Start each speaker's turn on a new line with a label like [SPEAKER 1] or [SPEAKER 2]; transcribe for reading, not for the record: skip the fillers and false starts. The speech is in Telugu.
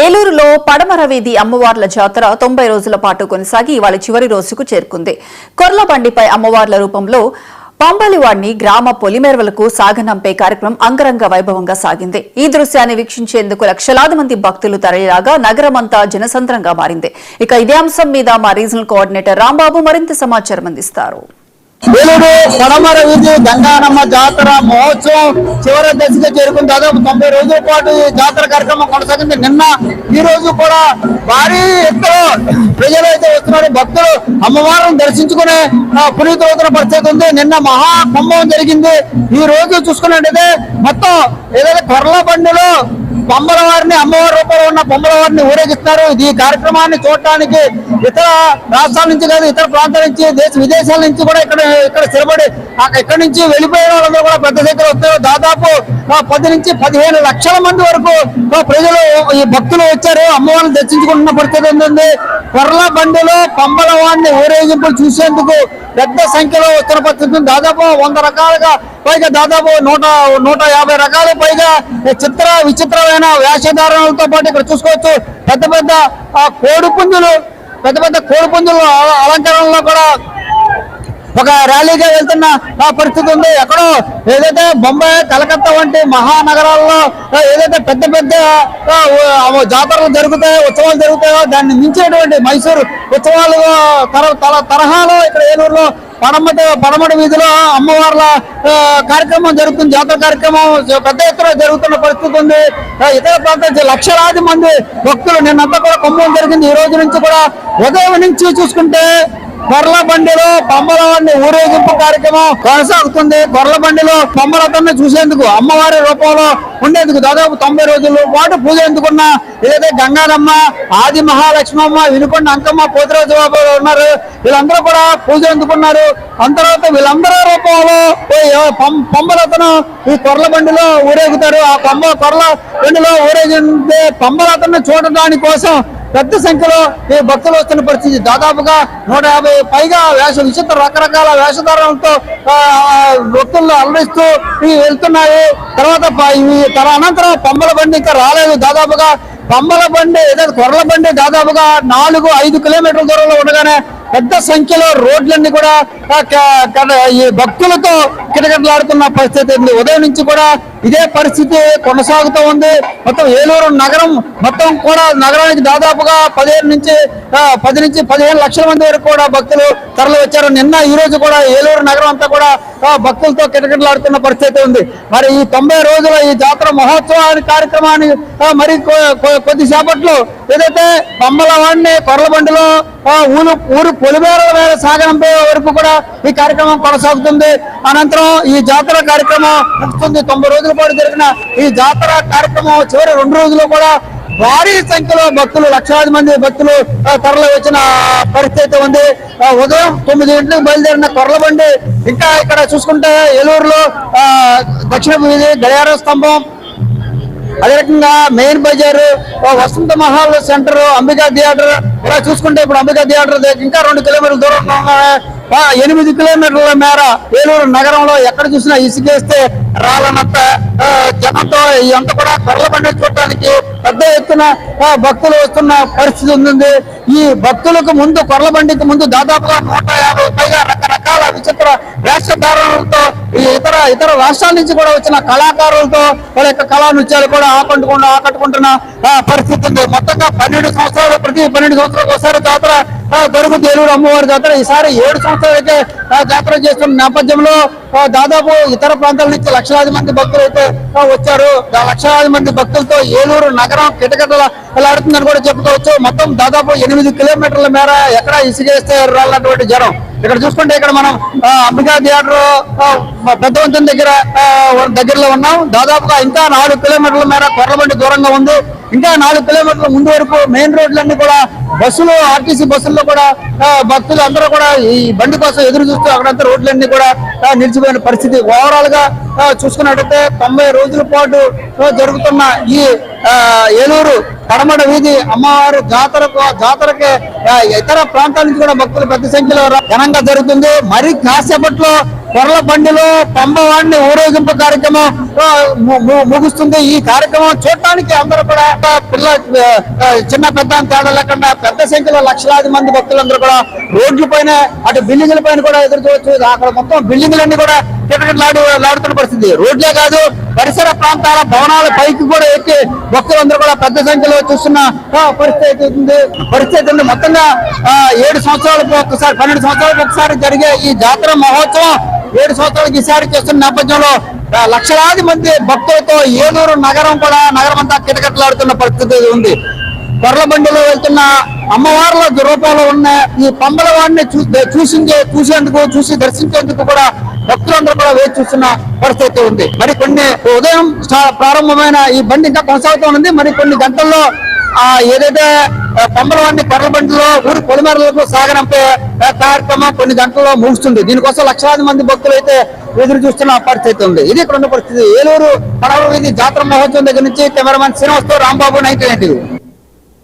[SPEAKER 1] ఏలూరులో పడమర వీధి అమ్మవార్ల జాతర 90 రోజుల పాటు కొనసాగి ఇవాళ చివరి రోజుకు చేరుకుంది. కొర్లబండిపై అమ్మవార్ల రూపంలో పంబలివాడిని గ్రామ పొలిమేరవలకు సాగనంపే కార్యక్రమం అంగరంగ వైభవంగా సాగింది. ఈ దృశ్యాన్ని వీక్షించేందుకు లక్షలాది మంది భక్తులు తరలిరాగా నగరమంతా జనసంద్రంగా మారింది. ఇక ఇదే అంశం మీద మా రీజనల్ కోఆర్డినేటర్ రాంబాబు మరింత సమాచారం అందిస్తారు.
[SPEAKER 2] ఏలూరు పడమర వీధి గంగానమ్మ జాతర మహోత్సవం చివరి దశగా చేరుకుని దాదాపు 90 రోజుల పాటు ఈ జాతర కార్యక్రమం కొనసాగింది. నిన్న ఈ రోజు కూడా భారీ ఎత్తులో ప్రజలైతే వస్తున్నారు. భక్తులు అమ్మవారిని దర్శించుకునే పునీతవుతున్న పరిస్థితి ఉంది. నిన్న మహా కుంభం జరిగింది. ఈ రోజు చూసుకున్నట్టయితే మొత్తం ఏదైతే కొర్ల బండిలో బొమ్మల వారిని అమ్మవారి రూపంలో ఉన్న బొమ్మల వారిని ఊరేగిస్తున్నారు. ఈ కార్యక్రమాన్ని చూడటానికి ఇతర రాష్ట్రాల నుంచి కాదు, ఇతర ప్రాంతాల నుంచి, దేశ విదేశాల నుంచి కూడా ఇక్కడ స్థిరపడి ఇక్కడి నుంచి వెళ్ళిపోయిన వాళ్ళందరూ కూడా పెద్ద సంఖ్యలో వస్తారు. దాదాపు 10 నుంచి 15 లక్షల మంది వరకు ప్రజలు ఈ భక్తులు వచ్చారు. అమ్మవారిని దర్శించుకుంటున్న పరిస్థితి ఉంది. కొర్ల బండిలో బొమ్మల వారిని ఊరేగింపులు చూసేందుకు పెద్ద సంఖ్యలో వస్తున్న పరిస్థితి. దాదాపు 100 రకాలుగా పైగా దాదాపు 150 రకాల పైగా విచిత్రమైన వేషధారణలతో పాటు ఇక్కడ చూసుకోవచ్చు. పెద్ద పెద్ద కోడిపుంజులు అలంకరణలో కూడా ఒక ర్యాలీగా వెళ్తున్న పరిస్థితి ఉంది. ఎక్కడో ఏదైతే బొంబాయి, కలకత్తా వంటి మహానగరాల్లో ఏదైతే పెద్ద పెద్ద జాతరలు జరుగుతాయో, ఉత్సవాలు జరుగుతాయో దాన్ని మించినటువంటి మైసూరు ఉత్సవాలు తరహాలో ఇక్కడ ఏలూరులో పడమటి వీధిలో అమ్మవార్ల కార్యక్రమం జరుగుతుంది. జాతర కార్యక్రమం పెద్ద ఎత్తున జరుగుతున్న పరిస్థితి ఉంది. ఇతర ప్రాంతాల నుంచి లక్షలాది మంది భక్తులు నిన్నంతా కూడా కుంభం జరిగింది. ఈ రోజు నుంచి కూడా ఉదయం నుంచి చూసుకుంటే కొర్ల బండిలో బొమ్మలవారిని ఊరేగింపు కార్యక్రమం కొనసాగుతుంది. కొర్ల బండిలో బొమ్మలతోనే చూసేందుకు, అమ్మవారి రూపంలో ఉండేందుకు దాదాపు 90 రోజుల పాటు పూజ ఎందుకున్న ఏదైతే గంగానమ్మ, ఆది మహాలక్ష్మమ్మ, వినుకొండ అంకమ్మ, పోతిరాజు బాబు ఉన్నారు. వీళ్ళందరూ కూడా పూజ ఎందుకున్నారు. తర్వాత వీళ్ళందరూ రూపంలో పంబలతను ఈ కొర్ల బండిలో ఊరేగుతారు. ఆ కొర్ల బండిలో ఊరేగిందే పంబలతను చూడడానికి కోసం పెద్ద సంఖ్యలో ఈ భక్తులు వస్తున్న పరిస్థితి. దాదాపుగా 150 పైగా రకరకాల వేషధారణలతో భక్తులను అలరిస్తూ వెళ్తున్నాయి. తర్వాత అనంతరం పంబల బండి ఇంకా రాలేదు. దాదాపుగా పంబల బండి ఏదైతే కొర్ల బండి దాదాపుగా 4-5 కిలోమీటర్ల దూరంలో ఉండగానే పెద్ద సంఖ్యలో రోడ్లన్నీ కూడా ఈ భక్తులతో కిటకిటలాడుతున్న పరిస్థితి ఉంది. ఉదయం నుంచి కూడా ఇదే పరిస్థితి కొనసాగుతూ ఉంది. మొత్తం ఏలూరు నగరం మొత్తం కూడా నగరానికి దాదాపుగా 10 నుంచి 15 లక్షల మంది వరకు కూడా భక్తులు తరలి వచ్చారు. నిన్న ఈ రోజు కూడా ఏలూరు నగరం అంతా కూడా భక్తులతో కిటకిటలాడుతున్న పరిస్థితి ఉంది. మరి ఈ 90 రోజుల ఈ జాతర మహోత్సవాన్ని కార్యక్రమాన్ని మరి కొద్దిసేపట్లో ఏదైతే బొమ్మలవాడిని కొర్ల బండిలో ఊరు పొలిమేరల మీద సాగనంపే వరకు కూడా ఈ కార్యక్రమం కొనసాగుతుంది. అనంతరం ఈ జాతర కార్యక్రమం ముగుస్తుంది. 90 రోజుల పాటు జరిగిన ఈ జాతర కార్యక్రమం చివరి 2 రోజులు కూడా భారీ సంఖ్యలో భక్తులు, లక్షలాది మంది భక్తులు తరలి వచ్చిన పరిస్థితి ఉంది. ఉదయం 9 గంటలకు బయలుదేరిన కొర్ల బండి ఇంకా ఇక్కడ చూసుకుంటే ఏలూరులో దక్షిణ వీధి, గడియార స్తంభం, అదే రకంగా మెయిన్ బజారు, వసంత మహల్ సెంటర్, అంబికా థియేటర్ ఇలా చూసుకుంటే ఇప్పుడు అంబికా థియేటర్ ఇంకా 2 కిలోమీటర్ల దూరంలో 8 కిలోమీటర్ల మేర ఏలూరు నగరంలో ఎక్కడ చూసినా ఇసుకేస్తే రాలనంత జనంతో ఇదంతా కూడా కొర్ల బండి చూడటానికి పెద్ద ఎత్తున భక్తులు వస్తున్న పరిస్థితి ఉంది. ఈ భక్తులకు ముందు కొర్ల బండికి ముందు దాదాపుగా 150 పైగా రకరకాల విచిత్ర వేషధారణలతో ఇతర రాష్ట్రాల నుంచి కూడా వచ్చిన కళాకారులతో వాళ్ళ యొక్క కళా నృత్యాలు కూడా ఆకట్టుకుంటున్న పరిస్థితి ఉంది. మొత్తంగా 12 సంవత్సరాలు ప్రతి 12 సంవత్సరాలకు ఒకసారి జాతర జరుగుతుంది ఏలూరు అమ్మవారి జాతర. ఈసారి 7 సంవత్సరాలైతే జాతర చేస్తున్న నేపథ్యంలో దాదాపు ఇతర ప్రాంతాల నుంచి లక్షలాది మంది భక్తులు అయితే వచ్చారు. లక్షలాది మంది భక్తులతో ఏలూరు నగరం కిటకిటలాడుతుందని కూడా చెప్పుకోవచ్చు. మొత్తం దాదాపు 8 కిలోమీటర్ల మేర ఎక్కడ ఇసుకేస్తే రాలన్నటువంటి జనం. ఇక్కడ చూసుకుంటే ఇక్కడ మనం అంబికా థియేటర్ పెద్ద వంతెన దగ్గరలో ఉన్నాం. దాదాపుగా ఇంకా 4 కిలోమీటర్ల మేర కొర్లబండి దూరంగా ఉంది. ఇంకా 4 కిలోమీటర్ల ముందు వరకు మెయిన్ రోడ్లన్నీ కూడా బస్సులు, ఆర్టీసీ బస్సుల్లో కూడా భక్తులు అందరూ కూడా ఈ బండి కోసం ఎదురు చూస్తూ అక్కడంతా రోడ్లన్నీ కూడా నిలిచిపోయిన పరిస్థితి. ఓవరాల్ గా చూసుకున్నట్టయితే 90 రోజుల పాటు జరుగుతున్న ఈ ఏలూరు పడమట వీధి అమ్మవారి జాతరకి ఇతర ప్రాంతాల నుంచి కూడా భక్తులు పెద్ద సంఖ్యలో ఘనంగా జరుగుతుంది. మరి కాసేపట్లో కొర్ల బండిలో పంబవాడిని ఊరేగింపు కార్యక్రమం ముగుస్తుంది. ఈ కార్యక్రమం చూడటానికి అందరూ కూడా చిన్న పెద్ద తేడా లేకుండా పెద్ద సంఖ్యలో లక్షలాది మంది భక్తులందరూ కూడా రోడ్ల పైన అటు బిల్డింగ్ల పైన కూడా ఎదురు చూడవచ్చు. అక్కడ మొత్తం బిల్డింగ్లన్నీ కూడా కిటకిటలాడుతున్న పరిస్థితి. రోడ్లే కాదు పరిసర ప్రాంతాల భవనాల పైకి కూడా ఎక్కి భక్తులందరూ కూడా పెద్ద సంఖ్యలో చూస్తున్న పరిస్థితి ఉంది. మొత్తంగా 7 సంవత్సరాలకు ఒకసారి 12 సంవత్సరాలకు ఒకసారి జరిగే ఈ జాతర మహోత్సవం 7 సంవత్సరాలకు ఈసారి చేస్తున్న నేపథ్యంలో లక్షలాది మంది భక్తులతో ఏలూరు నగరం అంతా కిటకిటలాడుతున్న పరిస్థితి ఉంది. కొర్లబండిలో వెళ్తున్న అమ్మవార్ల రూపంలో ఉన్న ఈ పంబల వాడిని చూసి దర్శించేందుకు కూడా భక్తులందరూ కూడా వేచి చూస్తున్న పరిస్థితి ఉంది. మరి కొన్ని ఉదయం ప్రారంభమైన ఈ బండి ఇంకా కొనసాగుతూ ఉంది. మరి కొన్ని గంటల్లో ఏదైతే పంబలవాడిని కొర్లబండిలో ఊరి పొలిమేరలకు సాగనంపే కార్యక్రమం కొన్ని గంటల్లో ముగుస్తుంది. దీనికోసం లక్షలాది మంది భక్తులు అయితే ఎదురు చూస్తున్న పరిస్థితి ఉంది. ఇది ఇక్కడ ఉన్న పరిస్థితి. ఏలూరు పడవ వీధి జాతర మహోత్సవం దగ్గర నుంచి కెమెరామెన్ శ్రీనివాస్తో రాంబాబు, 1990.